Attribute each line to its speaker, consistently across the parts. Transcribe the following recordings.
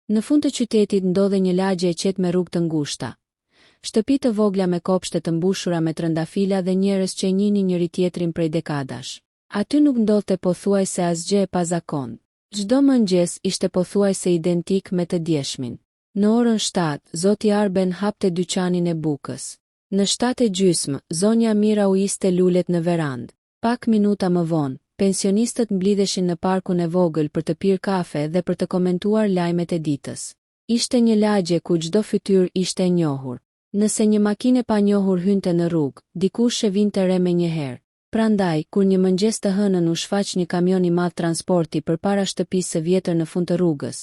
Speaker 1: Në fund të qytetit ndodhe një lagje e qetë me rrugë të ngushta. Shtëpi të vogla me kopshte të mbushura me trëndafila dhe njerëz që njihnin njëri tjetrin prej dekadash. Aty nuk ndodhte pothuajse asgjë e pazakon. Çdo mëngjes ishte pothuajse identik me të djeshmin. Në orën 7, zoti Arben hapte dyqanin e bukës. Në 7:30, zonja Mira u iste lulet në verandë. Pak minuta më vonë, pensionistët mblidheshin në parkun e vogël për të pirë kafe dhe për të komentuar lajmet e ditës. Ishte një lagje ku çdo fytyrë ishte e njohur. Nëse një makinë e panjohur hynte në rrugë, dikush e vinte re menjëherë. Prandaj, kur një mëngjes të hënën u shfaq një kamion i madh transporti përpara shtëpisë së vjetër në fund të rrugës,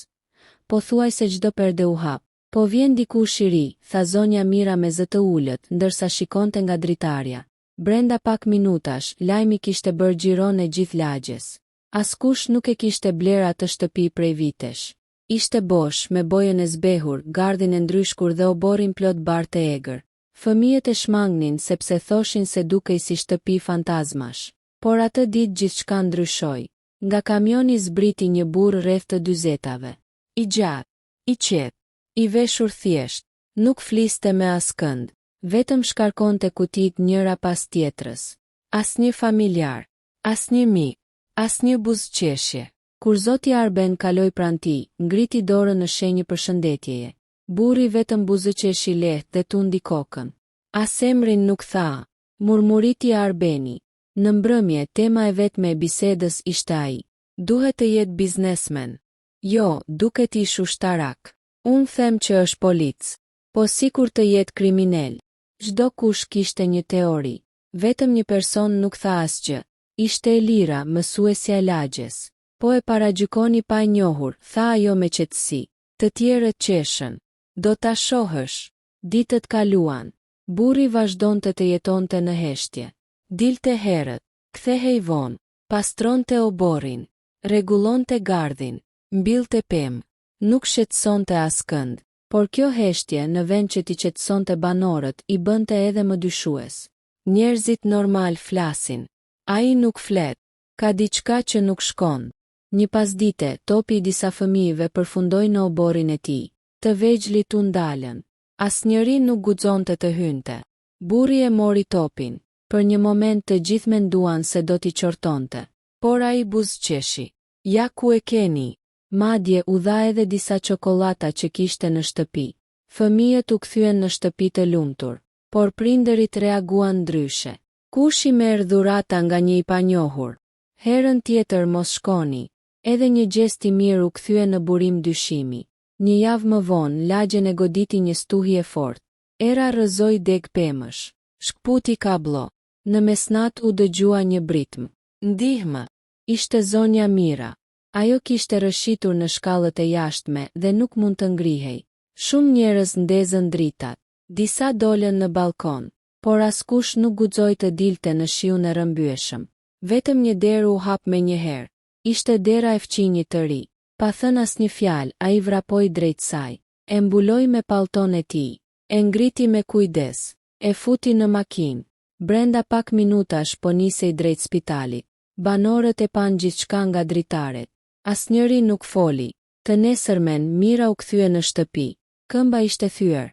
Speaker 1: pothuajse çdo perde u hap. Po vjen dikush i ri, tha zonja Mira me zë të ulët, ndërsa shikonte nga dritarja. Brenda pak minutash, lajmi kishte bërë xhiron e gjithë lagjes. Askush nuk e kishte bler atë shtëpi prej vitesh. Ishte bosh, me bojën e zbehur, gardhin e ndryshkur dhe oborin plot bar të egër. Fëmijët e shmangnin sepse thoshin se dukej si shtëpi fantazmash. Por atë ditë gjithçka ndryshoi. Nga kamioni zbriti një burr rreth të 40-tave. I gjatë, i qetë, i veshur thjesht, nuk fliste me askënd, vetëm shkarkonte kutit njëra pas tjetrës. Asnjë familjar, asnjë mik, asnjë buzëqeshje. Kur zoti Arben kaloi pranë tij, ngriti dorën në shenjë përshëndetjeje. Burri vetëm buzëqeshi lehtë dhe tundi kokën. As emrin nuk tha, murmuriti Arbeni. Në mbrëmje, tema e vetme e bisedës ishte ai. Duhet të jetë biznesmen. Jo, duket ish ushtarak. Unë them që është polic. Po sikur të jetë kriminal. Çdo kush kishte një teori. Vetëm një person nuk tha asgjë. Ishte Elira, mësuesja e lagjes. Po e paragjykoni pa e njohur, tha ajo me qetësi. Të tjerët qeshën. Do ta shohësh. Ditët kaluan. Burri vazhdonte të jetonte në heshtje. Dilte herët, kthehej vonë, pastronte oborin, rregullonte gardhin, mbillte pemë, nuk shqetësonte askënd, por kjo heshtje në vend që t'i qetësonte banorët i bënte edhe më dyshues. Njerëzit normal flasin. Ai nuk flet, ka diçka që nuk shkon. Një pasdite, topi i disa fëmijëve përfundoi në oborin e tij. Të vegjëlit u ndalën. Asnjëri nuk guxonte të hynte. Burri e mori topin. Për një moment të gjithë menduan se do t'i qortonte. Por ai buzëqeshi. Ja ku e keni. Madje u dha edhe disa çokolata që kishte në shtëpi. Fëmijët u kthyen në shtëpi të lumtur. Por prindërit reaguan ndryshe. Kush i merr dhurata nga një i panjohur? Herën tjetër mos shkoni. Edhe një gjest i mirë u kthye në burim dyshimi. Një javë më vonë, lagjen e goditi një stuhi e fortë. Era rrëzoi deg pemësh. Shkputi kablo. Në mesnat u dëgjua një britm. Ndihmë. Ishte zonja Mira. Ajo kishte rëshitur në shkallët e jashtme dhe nuk mund të ngrihej. Shumë njerëz ndezën dritat. Disa dolën në balkon, por askush nuk guxoi të dilte në shiun e rrëmbyeshëm. Vetëm një derë u hap menjëherë. Ishte dera e fqinjit të ri. Pa thënë asnjë fjalë, ai vrapoi drejt saj. E mbuloi me pallton e tij. E ngriti me kujdes. E futi në makinë. Brenda pak minutash po nisej drejt spitalit. Banorët e pan gjithçka nga dritaret. Asnjëri nuk foli. Të nesërmen Mira u kthye në shtëpi. Këmba ishte thyer.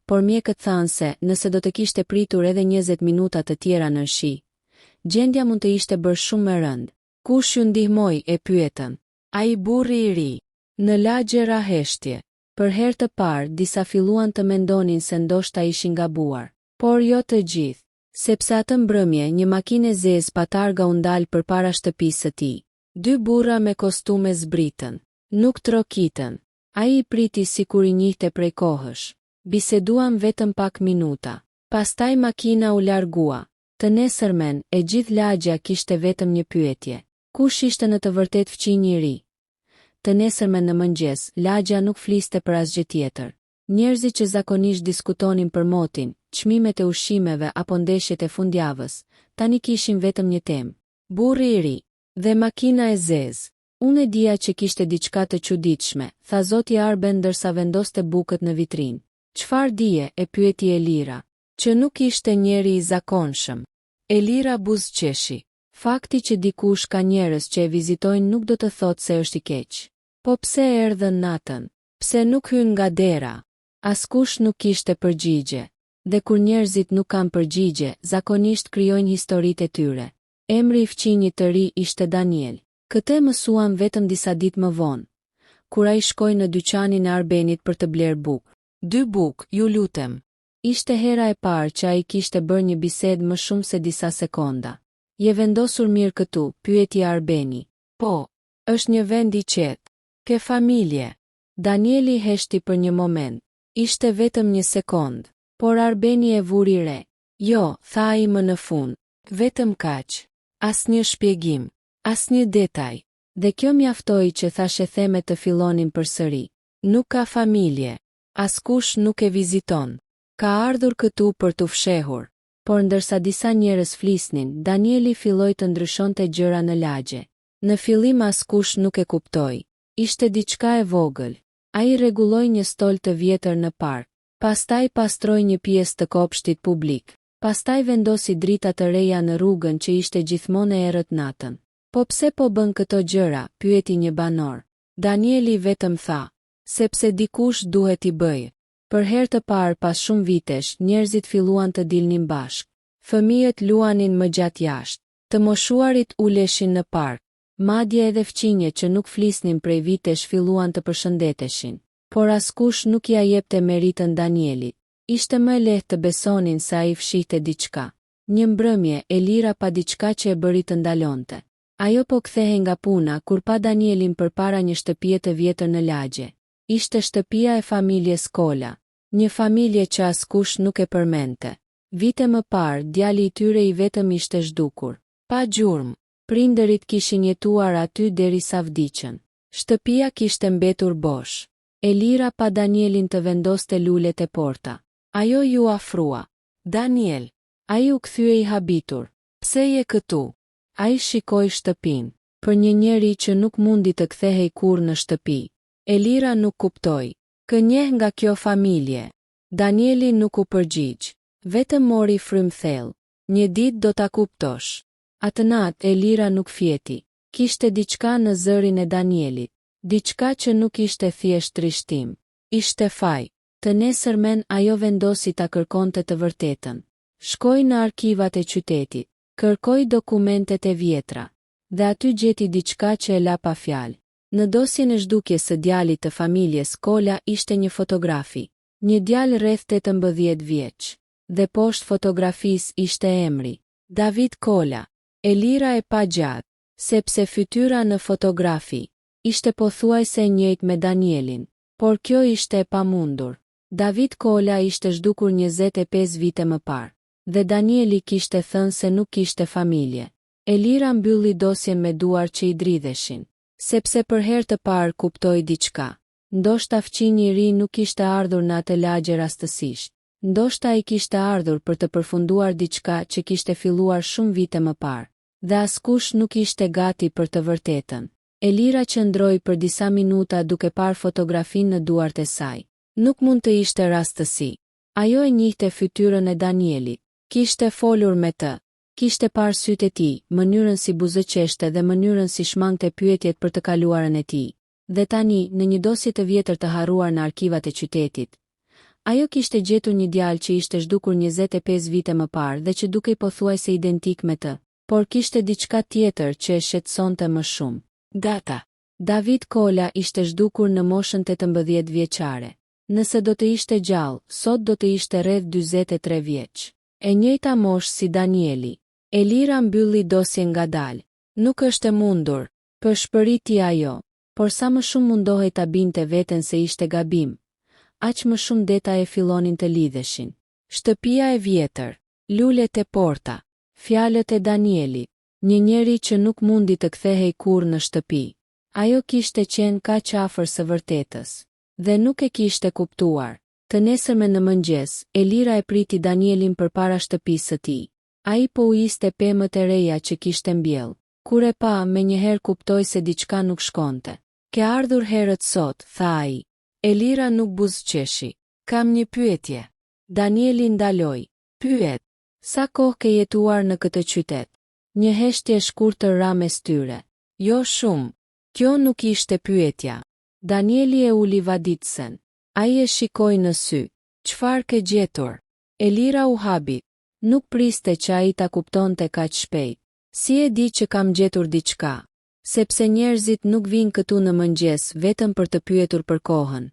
Speaker 1: Por mjekët thanë se, nëse do të kishte pritur edhe 20 minuta të tjera në shi, gjendja mund të ishte bërë shumë më rëndë. Kush ju ndihmoi, e pyetën. Ai burri i ri. Në lagje ra heshtje. Për herë të parë, disa filluan të mendonin se ndoshta ishin gabuar. Por jo të gjithë. Sepse atë mbrëmje një makinë e zezë pa targa u ndal përpara shtëpisë së tij. 2 burra me kostume zbritën. Nuk trokitën. Ai i priti sikur i njihte prej kohësh. Biseduan vetëm pak minuta. Pastaj makina u largua. Të nesërmen, e gjithë lagja kishte vetëm një pyetje. Kush ishte në të vërtet fqinji i ri? Të nesërmen në mëngjes, lagja nuk fliste për asgjë tjetër. Njerëzit që zakonisht diskutonin për motin, çmimet e ushqimeve apo ndeshjet e fundjavës, tani kishin vetëm një temë. Burri i ri dhe makina e zezë. Unë e dija që kishte diçka të çuditshme, tha zoti Arben ndërsa vendoste bukët në vitrinë. Çfarë dije, e pyeti Elira. Që nuk ishte njeri i zakonshëm. Elira buzëqeshi. Fakti që dikush ka njerëz që e vizitojnë nuk do të thotë se është i keq. Po pse erdhën natën? Pse nuk hyn nga dera? Askush nuk kishte përgjigje. Dhe kur njerëzit nuk kanë përgjigje, zakonisht krijojnë historitë e tyre. Emri i fqinjit të ri ishte Daniel. Këtë mësuam vetëm disa ditë më vonë, kur ai shkoi në dyqanin e Arbenit për të bler bukë. 2 bukë, ju lutem. Ishte hera e parë që ai kishte bërë një bisedë më shumë se disa sekonda. Je vendosur mirë këtu, pyeti Arbeni. Po, është një vend i qetë. Ke familje? Danieli heshti për një moment. Ishte vetëm një sekond, por Arbeni e vuri re. Jo, tha ai më në fund. Vetëm kaq. Asnjë shpjegim, asnjë detaj. Dhe kjo mjaftoi që thashe themet të fillonin përsëri. Nuk ka familje. Askush nuk e viziton. Ka ardhur këtu për t'u fshehur. Por ndërsa disa njerëz flisnin, Danieli filloi të ndryshonte gjëra në lagje. Në fillim askush nuk e kuptoi. Ishte diçka e vogël. Ai rregulloi një stol të vjetër në park. Pastaj pastroi një pjesë të kopshtit publik. Pastaj vendosi drita të reja në rrugën që ishte gjithmonë e errët natën. Po pse po bën këto gjëra? Pyeti një banor. Danieli vetëm tha, sepse dikush duhet i bëjë. Për herë të parë pas shumë vitesh, njerëzit filluan të dilnin bashkë. Fëmijët luanin më gjatë jashtë. Të moshuarit uleshin në park. Madje edhe fqinjet që nuk flisnin prej vitesh filluan të përshëndeteshin. Por askush nuk ja jepte meritën Danielit. Ishte më lehtë të besonin se ai fshihte diçka. Një mbrëmje, Elira pa diçka që e bëri të ndalonte. Ajo po kthehej nga puna kur pa Danielin përpara një shtëpie të vjetër në lagje. Ishte shtëpia e familjes Kola, një familje që askush nuk e përmente. Vite më parë, djali i tyre i vetëm ishte zhdukur. Pa gjurmë, prindërit kishin jetuar aty derisa vdiqën. Shtëpia kishte mbetur bosh. Elira pa Danielin të vendoste lulet e porta. Ajo ju afrua. Daniel. Ai u kthye i habitur. Pse je këtu? Ai shikoi shtëpinë. Për një njeri që nuk mundi të kthehej kurrë në shtëpi. Elira nuk kuptoi. Kë njeh nga kjo familje? Danieli nuk u përgjigj. Vetëm mori frym thellë. Një ditë do ta kuptosh. Atë natë Elira nuk fjeti. Kishte diçka në zërin e Danielit. Diçka që nuk ishte thjesht trishtim. Ishte faj. Të nesërmen ajo vendosi ta kërkonte të vërtetën. Shkoi në arkivat e qytetit. Kërkoi dokumentet e vjetra. Dhe aty gjeti diçka që e la pa fjalë. Në dosjen e zhdukjes së djalit të familjes Kola ishte një fotografi. Një djalë rreth 18 vjeç. Dhe poshtë fotografisë ishte emri. David Kola. Elira e pa gjatë. Sepse fytyra në fotografi ishte pothuajse e njëjtë me Danielin. Por kjo ishte e pamundur. David Kola ishte zhdukur 25 vite më parë. Dhe Danieli kishte thënë se nuk kishte familje. Elira mbylli dosjen me duar që i dridheshin. Sepse për herë të parë kuptoi diçka. Ndoshta fqinji i ri nuk kishte ardhur në atë lagje rastësisht. Ndoshta ai kishte ardhur për të përfunduar diçka që kishte filluar shumë vite më parë. Dhe askush nuk ishte gati për të vërtetën. Elira qëndroi për disa minuta duke parë fotografinë në duart e saj. Nuk mund të ishte rastësi. Ajo e njihte fytyrën e Danielit. Kishte folur me të. Kishte parë sytë e tij, mënyrën si buzëqeshte dhe mënyrën si shmangte pyetjet për të kaluarën e tij. Dhe tani, në një dosje të vjetër të harruar në arkivat e qytetit, ajo kishte gjetur një djalë që ishte zhdukur 25 vite më parë dhe që dukej pothuajse identik me të, por kishte diçka tjetër që e shqetësonte më shumë. Data. David Kola ishte zhdukur në moshën 18 vjeçare. Nëse do të ishte gjallë, sot do të ishte rreth 43 vjeç. E njëjta moshë si Danieli. Elira mbylli dosjen ngadalë. Nuk është e mundur, përshpëriti ajo, por sa më shumë mundohej ta binte veten se ishte gabim, aq më shumë detaje fillonin të lidheshin. Shtëpia e vjetër, lulet e porta, fjalët e Danielit, një njeri që nuk mundi të kthehej kurrë në shtëpi. Ajo kishte qenë kaq afër së vërtetës dhe nuk e kishte kuptuar. Të nesërmen në mëngjes, Elira e priti Danielin përpara shtëpisë së tij. Ai po u iste pemët e reja që kishte mbjell. Kur e pa, menjëherë kuptoi se diçka nuk shkonte. Ke ardhur herët sot, tha ai. Elira nuk buzëqeshi. Kam një pyetje. Danieli ndaloi. Pyet. Sa kohë ke jetuar në këtë qytet? Një heshtje e shkurtër ra mes tyre. Jo shumë. Kjo nuk ishte pyetja. Danieli e uli vaditsen. Ai e shikoi në sy. Çfarë ke gjetur? Elira u habi. Nuk priste që ai ta kuptonte kaq shpejt. Si e di që kam gjetur diçka? Sepse njerëzit nuk vinë këtu në mëngjes vetëm për të pyetur për kohën.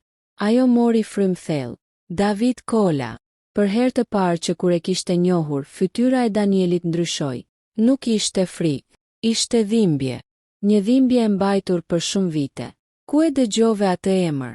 Speaker 1: Ajo mori frym thellë. David Kola. Për herë të parë që kur e kishte njohur, fytyra e Danielit ndryshoi. Nuk ishte frikë, ishte dhimbje. Një dhimbje e mbajtur për shumë vite. Ku e dëgjove atë emër?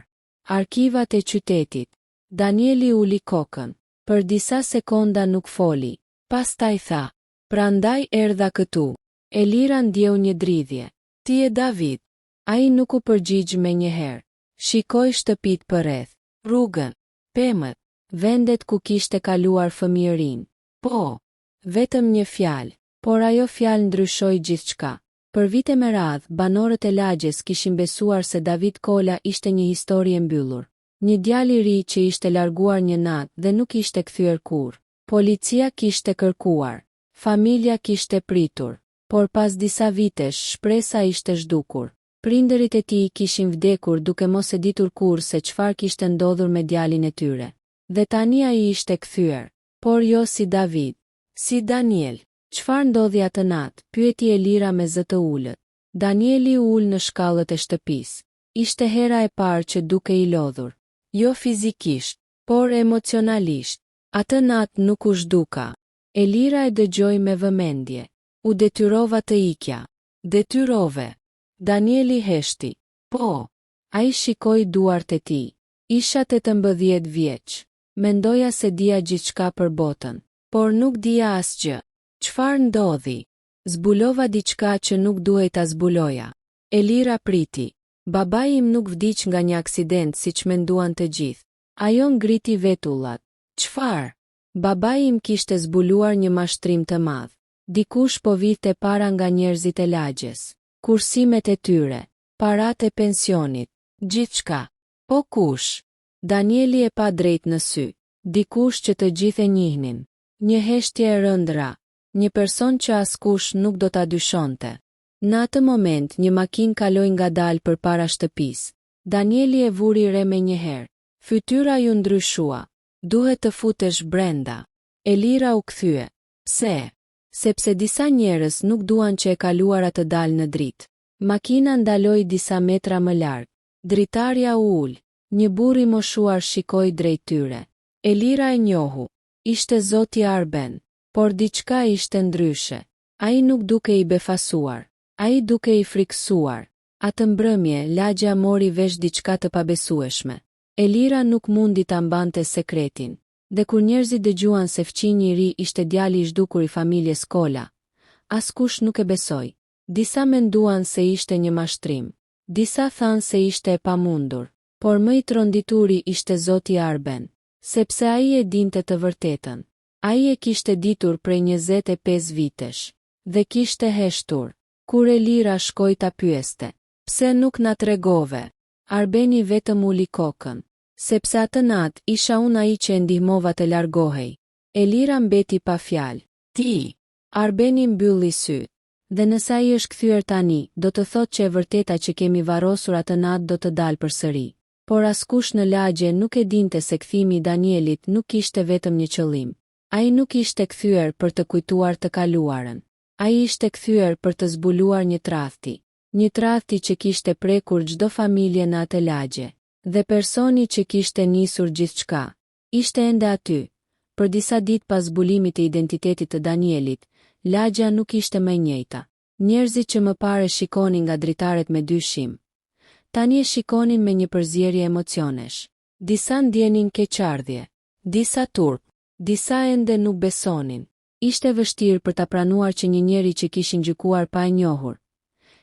Speaker 1: Arkivat e qytetit. Danieli uli kokën. Për disa sekonda nuk foli. Pastaj tha. Prandaj erdha këtu. Elira ndjeu një dridhje. Ti e David? Ai nuk u përgjigj menjëherë. Shikoi shtëpitë përreth. Rrugën. Pemët. Vendet ku kishte kaluar fëmijërinë. Po. Vetëm një fjalë. Por ajo fjalë ndryshoi gjithçka. Për vite me radhë, banorët e lagjes kishin besuar se David Kola ishte një histori e mbyllur. Një djalë i ri që ishte larguar një natë dhe nuk ishte kthyer kurrë. Policia kishte kërkuar. Familja kishte pritur. Por pas disa vitesh, shpresa ishte zhdukur. Prindërit e tij kishin vdekur duke mos e ditur kurrë se çfarë kishte ndodhur me djalin e tyre. Dhe tani ai ishte kthyer, por jo si David, si Daniel. Çfarë ndodhi atë natë? Pyeti Elira me zë të ulët. Danieli u ul në shkallët e shtëpisë. Ishte hera e parë që duke i lodhur. Jo fizikisht, por emocionalisht. Atë natë nuk u zhduka. Elira e dëgjoi me vëmendje. U detyrova të ikja. Detyrove. Danieli heshti. Po. Ai shikoi duart e tij. Isha 18 vjeç. Mendoja se dija gjithçka për botën, por nuk dija asgjë. Çfarë ndodhi? Zbulova diçka që nuk duhej ta zbuloja. Elira priti. Babai im nuk vdiq nga një aksident siç menduan të gjithë. Ajo ngriti vetullat. Çfarë? Babai im kishte zbuluar një mashtrim të madh. Dikush po vidhte para nga njerëzit e lagjes. Kursimet e tyre, paratë e pensionit, gjithçka. Po kush? Danieli e pa drejt në sy. Dikush që të gjithë e njihnin. Një heshtje e rëndra. Një person që askush nuk do ta dyshonte. Në atë moment një makinë kaloi ngadalë përpara shtëpisë. Danieli e vuri re menjëherë. Fytyra ju ndryshua. Duhet të futesh brenda. Elira u kthye. Pse? Sepse disa njerëz nuk duan që e kaluara të dalë në dritë. Makina ndaloi disa metra më larg. Dritarja u ul. Një burr i moshuar shikoi drejt tyre. Elira e njohu. Ishte zoti Arben, por diçka ishte ndryshe. Ai nuk duke i befasuar. Ai duke i friksuar. Atë mbrëmje, lagja mori vesh diçka të pabesueshme. Elira nuk mundi ta mbante sekretin. Dhe kur njerëzit dëgjuan se fqinji i ri ishte djali i zhdukur i familjes Kola, askush nuk e besoi. Disa menduan se ishte një mashtrim. Disa thanë se ishte e pamundur. Por më i trondituri ishte zoti Arben, sepse ai e dinte të vërtetën. Ai e kishte ditur prej 25 vitesh. Dhe kishte heshtur. Kur Elira shkoi ta pyeste. Pse nuk na tregove? Arbeni vetëm uli kokën. Sepse atë natë isha unë ai që e ndihmova të largohej. Elira mbeti pa fjalë. Ti! Arbeni mbylli syt. Dhe nëse ai është kthyer tani, do të thotë që e vërteta që kemi varrosur atë natë do të dalë përsëri. Por askush në lagje nuk e dinte se kthimi i Danielit nuk kishte vetëm një qëllim. Ai nuk ishte kthyer për të kujtuar të kaluarën. Ai ishte kthyer për të zbuluar një tradhti. Një tradhti që kishte prekur çdo familje në atë lagje. Dhe personi që kishte nisur gjithçka ishte ende aty. Për disa ditë pas zbulimit të identitetit të Danielit, lagja nuk ishte më e njëjta. Njerëzit që më pare shikonin nga dritaret me dyshim, tani e shikonin me një përzierje emocionesh. Disa ndjenin keqardhje, disa turp, disa ende nuk besonin. Ishte vështirë për ta pranuar që një njeri që kishin gjykuar pa e njohur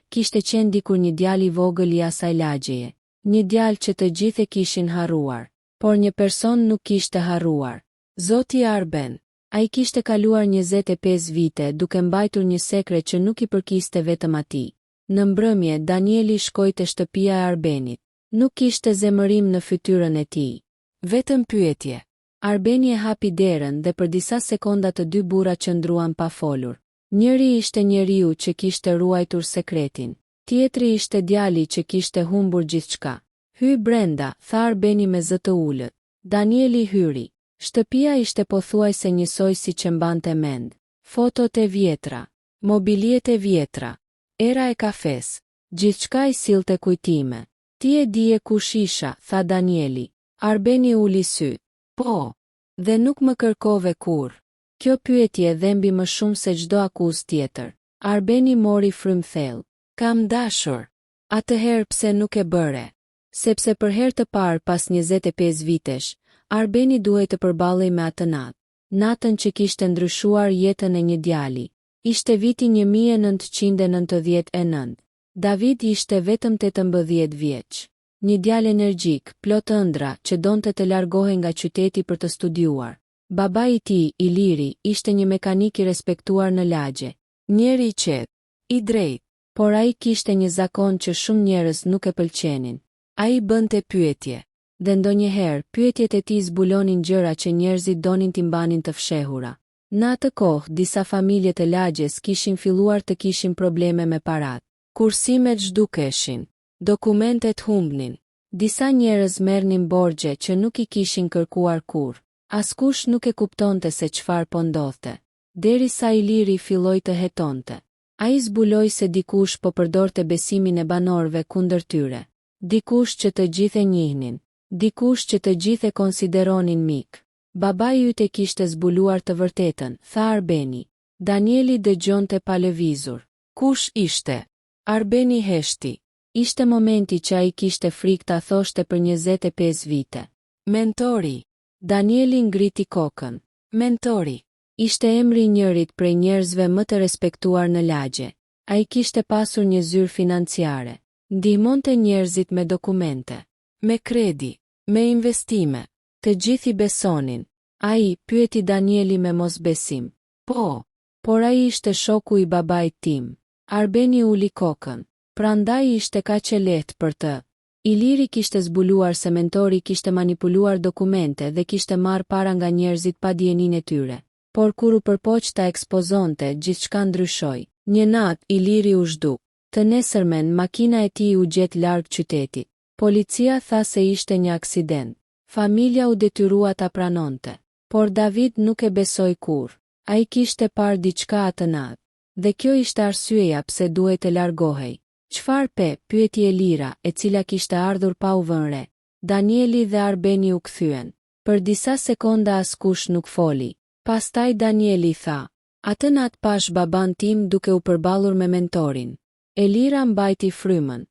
Speaker 1: kishte qenë dikur një djalë i vogël i asaj lagjeje, një djalë që të gjithë e kishin harruar, por një person nuk kishte harruar. Zoti Arben, ai kishte kaluar 25 vite duke mbajtur një sekret që nuk i përkiste vetëm atij. Në mbrëmje Danieli shkoi te shtëpia e Arbenit. Nuk kishte zemërim në fytyrën e tij. Vetëm pyetje. Arbeni e hapi derën dhe për disa sekonda të dy burrat qëndruan pa folur. Njëri ishte njeriu që kishte ruajtur sekretin. Tjetri ishte djali që kishte humbur gjithçka. Hyj brenda, tha Arbeni me zë të ulët. Danieli hyri. Shtëpia ishte pothuajse njësoj si që mbante mend. Fotot e vjetra, mobiljet e vjetra, era e kafes, gjithçka I sillte kujtime. Ti e dije kush isha, tha Danieli. Arbeni uli sy. Po. Dhe nuk më kërkove kur. Kjo pyetje dhembi më shumë se çdo akuzë tjetër. Arbeni mori frymë thellë. Kam dashur. Atëherë pse nuk e bëre? Sepse për herë të parë pas 25 vitesh, Arbeni duhej të përballej me atë natë. Natën që kishte ndryshuar jetën e një djali. Ishte viti 1999. David ishte vetëm 18 vjeç. Një djalë energjik, plot ëndra, që donte të largohej nga qyteti për të studiuar. Babai I tij, Iliri, ishte një mekanik I respektuar në lagje. Njeri I qetë, I drejtë, por ai kishte një zakon që shumë njerëz nuk e pëlqenin. Ai bënte pyetje. Dhe ndonjëherë, pyetjet e tij zbulonin gjëra që njerëzit donin t'i mbanin të fshehura. Në atë kohë, disa familje të lagjes kishin filluar të kishin probleme me parat. Kursimet zhdukeshin. Dokumentet humbnin. Disa njerëz merrnin borxhe që nuk I kishin kërkuar kurrë. Askush nuk e kuptonte se çfarë po ndodhte. Derisa Iliri filloi të hetonte. Ai zbuloi se dikush po përdorte besimin e banorëve kundër tyre. Dikush që të gjithë e njihnin. Dikush që të gjithë e konsideronin mik. Babai yt e kishte zbuluar të vërtetën, tha Arbeni. Danieli dëgjonte pa lëvizur. Kush ishte? Arbeni heshti. Ishte momenti që ai kishte frikë ta thoshte për 25 vite. Mentori. Danieli ngriti kokën. Mentori. Ishte emri I njërit prej njerëzve më të respektuar në lagje. Ai kishte pasur një zyrë financiare. Ndihmonte njerëzit me dokumente. Me kredi, me investime, të gjithë I besonin. Ai, pyeti Danieli me mosbesim. Po, por ai ishte shoku I babait tim. Arbeni uli kokën. Prandaj ishte kaq e lehtë për të. Iliri kishte zbuluar se mentori kishte manipuluar dokumente dhe kishte marrë para nga njerëzit pa dijenin e tyre. Por kur u përpoq ta ekspozonte, gjithçka ndryshoi. Një natë Iliri u zhduk. Të nesërmen makina e tij u gjet larg qytetit. Policia tha se ishte një aksident. Familja u detyrua ta pranonte. Por David nuk e besoi kurrë. Ai kishte parë diçka atë natë. Dhe kjo ishte arsyeja pse duhej të largohej. Çfarë pe? Pyeti Elira, e cila kishte ardhur pa u vënë re. Danieli dhe Arbeni u kthyen. Për disa sekonda askush nuk foli. Pastaj Danieli tha. Atë natë pash baban tim duke u përballur me mentorin. Elira mbajti frymën.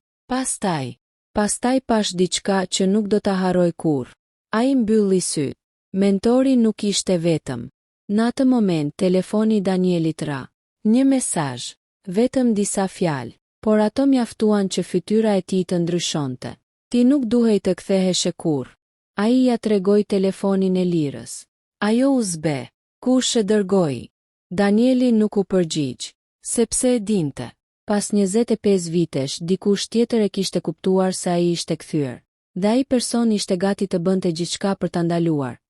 Speaker 1: Pastaj pash diçka që nuk do ta harroj kurrë. Ai mbylli syt. Mentori nuk ishte vetëm. Në atë moment telefoni I Danielit ra. Një mesazh, vetëm disa fjalë, por ato mjaftuan që fytyra e tij të ndryshonte. Ti nuk duhej të ktheheshe kurrë. Ai ja tregoi telefonin Elirës. Ajo u zbe. Kush e dërgoi? Danieli nuk u përgjigj, sepse e dinte. Pas 25 vitesh, dikush tjetër e kishte kuptuar se ai ishte kthyer. Dhe ai person ishte gati të bënte gjithçka për ta ndaluar.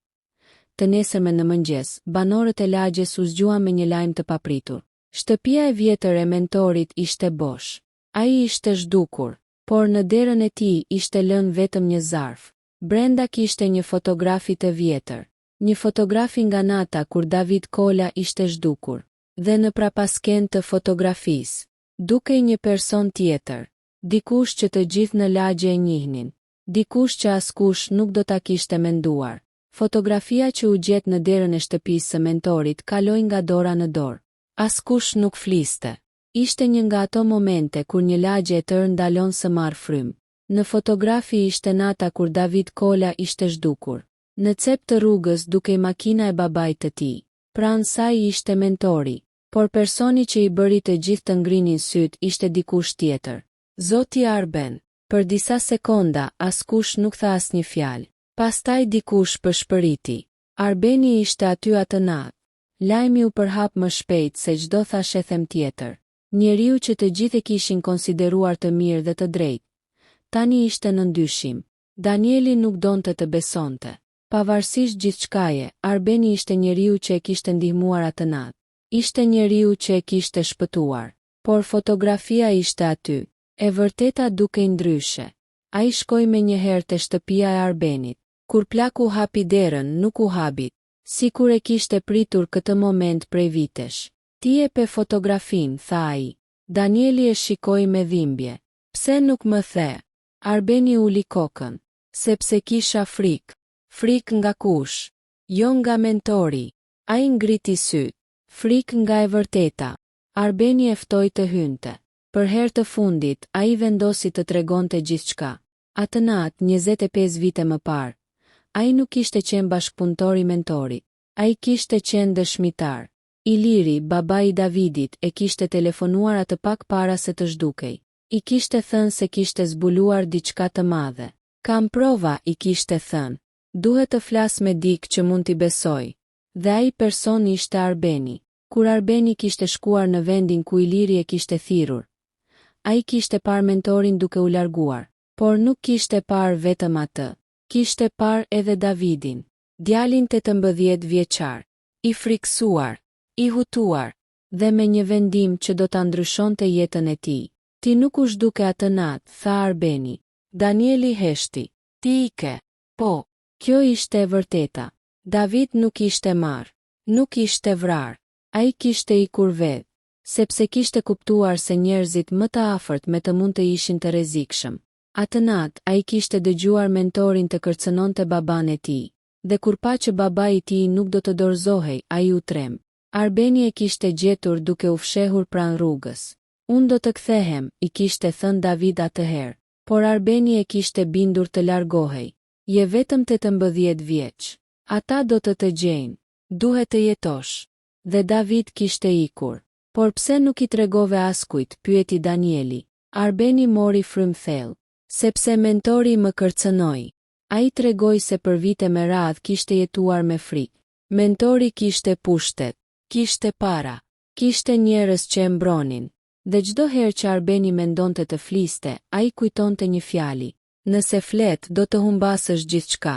Speaker 1: Të nesërmen në mëngjes, banorët e lagjes u zgjuan me një lajm të papritur. Shtëpia e vjetër e mentorit ishte bosh. Ai ishte zhdukur, por në derën e tij ishte lënë vetëm një zarf. Brenda kishte një fotografi të vjetër. Një fotografi nga nata kur David Kola ishte zhdukur. Dhe në prapasken të fotografisë, dukej një person tjetër. Dikush që të gjithë në lagje e njihnin. Dikush që askush nuk do ta kishte menduar. Fotografia që u gjet në derën e shtëpisë së mentorit kaloi nga dora në dorë. Askush nuk fliste. Ishte një nga ato momente kur një lagje e tërë ndalon së marrë frymë. Në fotografi ishte nata kur David Kola ishte zhdukur. Në cep të rrugës dukej makina e babait të tij. Pranë saj ishte mentori, por personi që I bëri të gjithë të ngrinin syt ishte dikush tjetër. Zoti Arben. Për disa sekonda askush nuk tha asnjë fjalë. Pastaj dikush përshpëriti. Arbeni ishte aty atë natë. Lajmi u përhap më shpejt se çdo thashethem tjetër. Njeriu që të gjithë e kishin konsideruar të mirë dhe të drejtë, tani ishte në ndyshim. Danieli nuk donte të besonte. Pavarësisht gjithçkaje, Arbeni ishte njeriu që e kishte ndihmuar atë natë. Ishte njeriu që e kishte shpëtuar. Por fotografia ishte aty. E vërteta dukej ndryshe. Ai shkoi menjëherë te shtëpia e Arbenit. Kur plaku hapi derën, nuk u habit, sikur e kishte pritur këtë moment prej vitesh. Ti e pe fotografin, tha ai. Danieli e shikoi me dhimbje. Pse nuk më the? Arbeni uli kokën. Sepse kisha frikë. Frikë nga kush? Jo nga mentori. Ai ngriti syt. Frikë nga e vërteta. Arbeni e ftoi të hynte. Për herë të fundit, ai vendosi të tregonte gjithçka. Atë natë, 25 vite më parë, ai nuk kishte qenë bashkpunëtor i mentorit. Ai kishte qenë dëshmitar. Iliri, baba i Davidit, e kishte telefonuar atë pak para se të zhdukej. I kishte thënë se kishte zbuluar diçka të madhe. Kam prova, i kishte thënë. Duhet të flas me dikë që mund t'i besoj. Dhe ai person ishte Arbeni. Kur Arbeni kishte shkuar në vendin ku Iliri e kishte thirrur, ai kishte parë mentorin duke u larguar, por nuk kishte parë vetëm atë. Kishte parë edhe Davidin, djalin 18 vjeçar, i friksuar, i hutuar, dhe me një vendim që do ta ndryshonte jetën e tij. Ti nuk u zhduke atë natë, tha Arbeni. Danieli heshti. Ti ike. Po, kjo ishte e vërteta. David nuk ishte marrë, nuk ishte vrarë. Ai kishte ikur vetë, sepse kishte kuptuar se njerëzit më të afërt me të mund të ishin të rrezikshëm. Atë natë, ai kishte dëgjuar mentorin të kërcënonte baban e tij, dhe kur pa që baba i tij nuk do të dorëzohej, ai u trem. Arbeni e kishte gjetur duke u fshehur pranë rrugës. Unë do të kthehem, i kishte thënë David atëherë, por Arbeni e kishte bindur të largohej. Je vetëm 18 vjeç. Ata do të gjejnë. Duhet të jetosh. Dhe David kishte ikur. Por pse nuk i tregove askujt, pyeti Danieli. Arbeni mori frymë thellë. Sepse mentori më kërcënoi. Ai tregoi se për vite me radhë kishte jetuar me frikë. Mentori kishte pushtet, kishte para, kishte njerëz që e mbronin. Dhe çdo herë që Arbeni mendonte të fliste, ai kujtonte një fjali. Nëse flet, do të humbasësh gjithçka.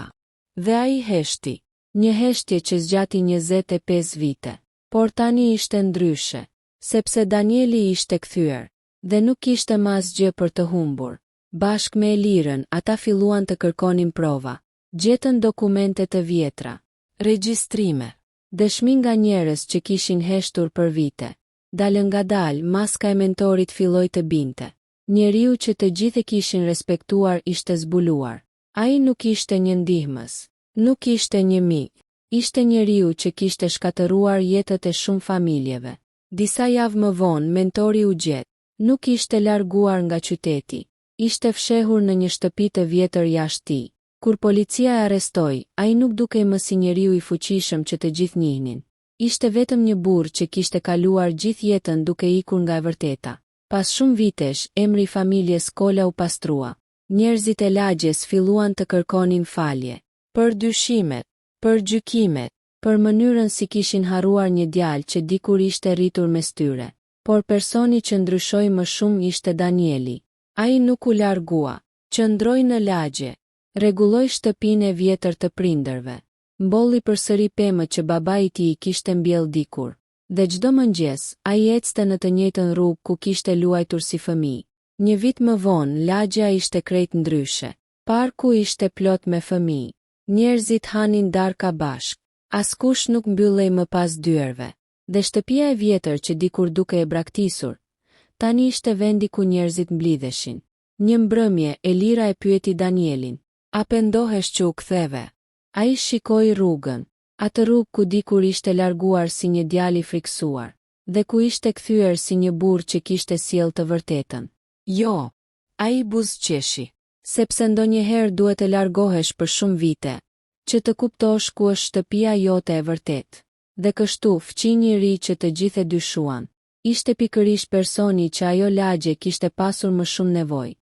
Speaker 1: Dhe ai heshti. Një heshtje që zgjati 25 vite. Por tani ishte ndryshe, sepse Danieli ishte kthyer, dhe nuk kishte më asgjë për të humbur. Bashkë me Elirën, ata filluan të kërkonin prova. Gjetën dokumente të vjetra, regjistrime, dëshmi nga njerëz që kishin heshtur për vite. Dalë ngadalë, maska e mentorit filloi të binte. Njeriu që të gjithë kishin respektuar ishte zbuluar. Ai nuk ishte një ndihmës, nuk ishte një mik. Ishte njeriu që kishte shkatëruar jetët e shumë familjeve. Disa javë më vonë, mentori u gjet. Nuk ishte larguar nga qyteti. Ishte fshehur në një shtëpi të vjetër jashtë tij. Kur policia e arrestoi, ai nuk dukej më si njeriu i fuqishëm që të gjithë njihnin. Ishte vetëm një burr që kishte kaluar gjithë jetën duke ikur nga e vërteta. Pas shumë vitesh, emri i familjes Kola u pastrua. Njerëzit e lagjes filluan të kërkonin falje. Për dyshimet, për gjykimet, për mënyrën si kishin harruar një djalë që dikur ishte rritur mes tyre. Por personi që ndryshoi më shumë ishte Danieli. Ai nuk u largua, qëndroi në lagje, rregulloi shtëpinë e vjetër të prindërve. Mbolli përsëri pemët që babai i tij kishte mbjell dikur. Dhe çdo mëngjes, ai ecste në të njëjtën rrugë ku kishte luajtur si fëmijë. Një vit më vonë, lagja ishte krejt ndryshe. Parku ishte plot me fëmijë. Njerëzit hanin darka bashk. Askush nuk mbyllej më pas dyerve. Dhe shtëpia e vjetër që dikur duke e braktisur, tani ishte vendi ku njerëzit mblidheshin. Një mbrëmje, Elira e pyeti Danielin. A pendohesh që u ktheve? Ai shikoi rrugën, atë rrugë ku dikur ishte larguar si një djalë i friksuar, dhe ku ishte kthyer si një burr që kishte sjellë të vërtetën. Jo, ai buzëqeshi, sepse ndonjëherë duhet të largohesh për shumë vite, që të kuptosh ku është shtëpia jote e vërtet. Dhe kështu fqi një ri që të gjithë e dyshuan. Ishte pikërisht personi që ajo lagje kishte pasur më shumë nevojë.